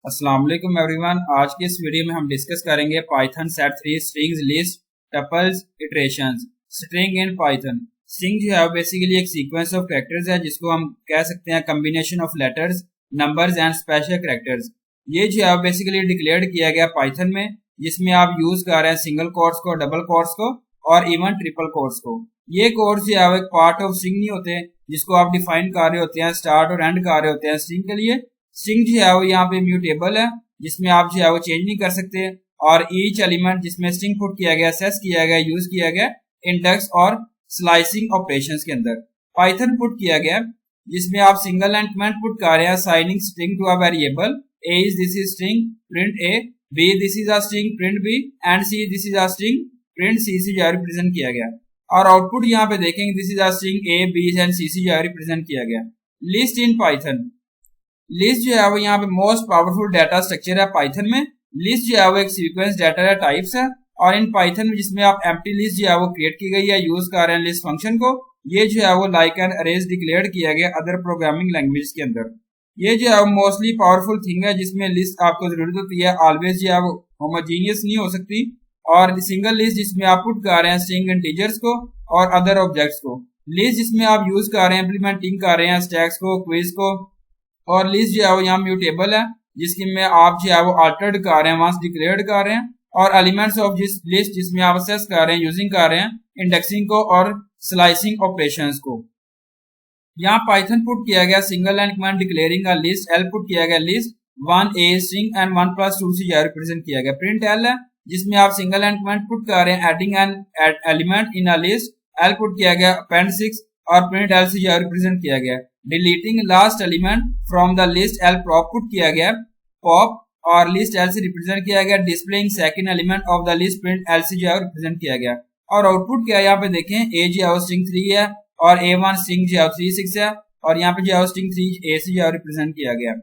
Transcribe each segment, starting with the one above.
अस्सलाम वालेकुम एवरीवन। आज की इस वीडियो में हम डिस्कस करेंगे Python set 3 strings list tuples iterations. String in Python, string जो है बेसिकली एक सीक्वेंस ऑफ कैरेक्टर्स है जिसको हम कह सकते हैं combination of letters, numbers and special characters. ये जो है बेसिकली डिक्लेयर्ड किया गया पाइथन में, जिसमें आप यूज कर रहे हैं सिंगल कोट्स को, डबल कोट्स को और इवन ट्रिपल कोट्स को। ये कोट्स जो है एक पार्ट ऑफ स्ट्रिंग नहीं होते जिसको आप डिफाइन कर रहे होते हैं, स्टार्ट और एंड कर रहे होते हैं स्ट्रिंग के लिए। स्ट्रिंग जो है वो यहाँ पे म्यूटेबल है, जिसमें आप जो है वो चेंज नहीं कर सकते। और ईच एलिमेंट जिसमें स्ट्रिंग पुट किया गया, सेस किया गया, यूज किया गया इंडेक्स और स्लाइसिंग ऑपरेशंस के अंदर। पाइथन पुट किया गया जिसमें आप सिंगल एंड कमेंट पुट कर रहे हैं, assigning string to a variable. A is this is string print a, b this is a string print b and c this is a string print c से जो represent किया गया। और output यहाँ पे देखेंगे this is a string a b and c से जो रिप्रेजेंट किया गया। लिस्ट इन पाइथन, लिस्ट जो है वो यहाँ पे मोस्ट पावरफुल डाटा स्ट्रक्चर है पाइथन में। लिस्ट जो है वो एक सीक्वेंस डाटा है, टाइप्स है। और इन पाइथन में जिसमें आप एम्प्टी लिस्ट जो है वो क्रिएट की गई है, यूज कर रहे हैं लिस्ट फंक्शन को। ये जो है वो लाइक एन अरेज डिक्लेयर्ड किया गया अदर प्रोग्रामिंग लैंग्वेज के अंदर। ये जो है वो मोस्टली पावरफुल थिंग है जिसमें लिस्ट आपको जरूरत होती है, ऑलवेज जो है वो होमोजीनियस नहीं हो सकती। और सिंगल लिस्ट जिसमें आप पुट कर रहे हैं स्ट्रिंग इंटीजर्स को और अदर ऑब्जेक्ट्स को। लिस्ट जिसमें आप यूज कर रहे हैं, इंप्लीमेंटिंग कर रहे हैं स्टैक्स को, क्विज को। और लिस्ट जो है वो यहाँ म्यूटेबल है जिसकी में आप जो है वो अल्टर्ड कर रहे हैं, वहां डिक्लेयर्ड कर रहे हैं। और एलिमेंट्स ऑफ जिस लिस्ट जिसमें आप असेस कर रहे हैं, यूजिंग कर रहे हैं इंडेक्सिंग को और स्लाइसिंग ऑपरेशंस को। यहाँ पाइथन पुट किया गया single and command declaring a list. L put किया गया list 1 a string and 1 plus 2 से रिप्रेजेंट किया गया। प्रिंट एल है जिसमें आप सिंगल एंड कमांड पुट कर रहे हैं, adding an element in a list. L put किया गया अपेंड 6 और प्रिंट एल से रिप्रेजेंट किया गया। Deleting last element from the list L pop put किया गया, पॉप और लिस्ट एल से रिप्रेजेंट किया गया। Displaying second element of the list print L से रिप्रेजेंट किया गया। और आउटपुट क्या है यहाँ पे देखें, ए जो है स्ट्रिंग 3 है और A1 स्ट्रिंग जो है 36 है। और यहाँ पे जो है स्ट्रिंग 3 ए से रिप्रेजेंट किया गया।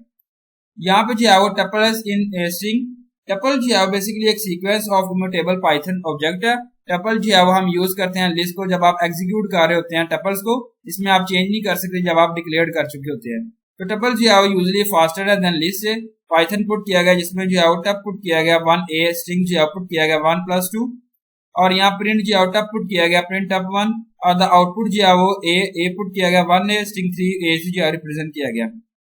यहाँ पे जो है वो टपल्स इन स्ट्रिंग, टपल जो है बेसिकली एक sequence of immutable Python object है। टपल जो है वो हम यूज करते हैं लिस्ट को जब आप एग्जीक्यूट कर रहे होते हैं टपल्स को, इसमें आप चेंज नहीं कर सकते जब आप डिक्लेयर कर चुके होते हैं। तो टपल जो है वो यूजुअली फास्टर है देन लिस्ट से। पाइथन पुट किया गया जिसमें जो है वो टप पुट किया गया 1 ए स्ट्रिंग जो है पुट किया गया 1 प्लस 2। और यहाँ प्रिंट जो है टप पुट किया गया प्रिंट टप 1 और द आउटपुट जो है वो ए पुट किया गया 1 ए स्ट्रिंग 3 ए से रिप्रेजेंट किया गया।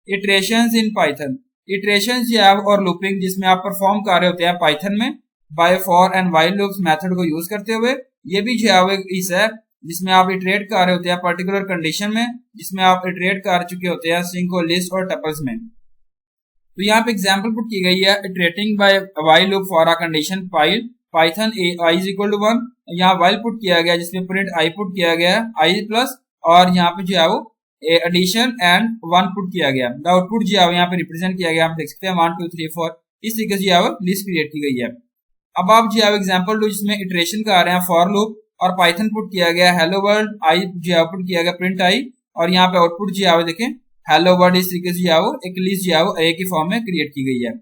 इटरेशंस इन पाइथन, इटरेशंस जो है और लूपिंग जिसमें आप परफॉर्म कर रहे होते हैं पाइथन में by for and while loops method को यूज करते हुए। ये भी जो है इस है जिसमें आप इटरेट कर रहे होते हैं पर्टिकुलर कंडीशन में, जिसमें आप इटरेट कर चुके होते हैं स्ट्रिंग को लिस्ट और टपल्स में। तो यहाँ पे एग्जांपल पुट की गई है, iterating by while loop for a condition file Python i is equal to 1। यहाँ व्हाइल पुट किया गया जिसमें प्रिंट आई पुट किया गया i प्लस, और यहाँ पे जो है वो एडिशन एंड 1 पुट किया गया। द आउटपुट जो है यहाँ पे रिप्रेजेंट किया गया, आप देख सकते हैं 1 2 3 4। इस तरीके से जो है लिस्ट क्रिएट की गई है। अब आप जो है एग्जांपल लो जिसमें इटरेशन कर रहे हैं फॉर लूप और पाइथन पुट किया गया हेलो वर्ल्ड, आई जो है पुट किया गया प्रिंट आई। और यहाँ पे आउटपुट जो है देखें हेलो वर्ल्ड। इस तरीके से जो है एक लिस्ट जो है ए की फॉर्म में क्रिएट की गई है।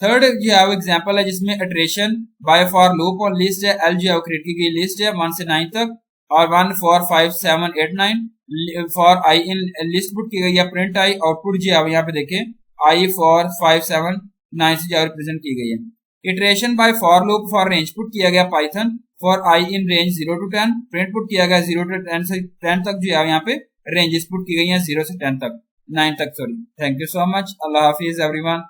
थर्ड जो है एग्जांपल है जिसमें इटरेशन बाय फॉर लूप और लिस्ट है। एल जो है क्रिएट की गई लिस्ट है 1 से 9 तक और 1 4 5 7 8 9 for I in list put की गई है प्रिंट आई। आउटपुट जो है यहाँ पे देखें आई 4 5 7 9 से रिप्रेजेंट की गई है। Iteration by for loop for range put किया गया Python for I in range 0 to 10। Print put किया गया 0 to 10 से 10 तक जो है यहाँ पे रेंजेस पुट की गई है 0 से 10 तक, 9 तक sorry. Thank you so much, Allah Hafiz everyone.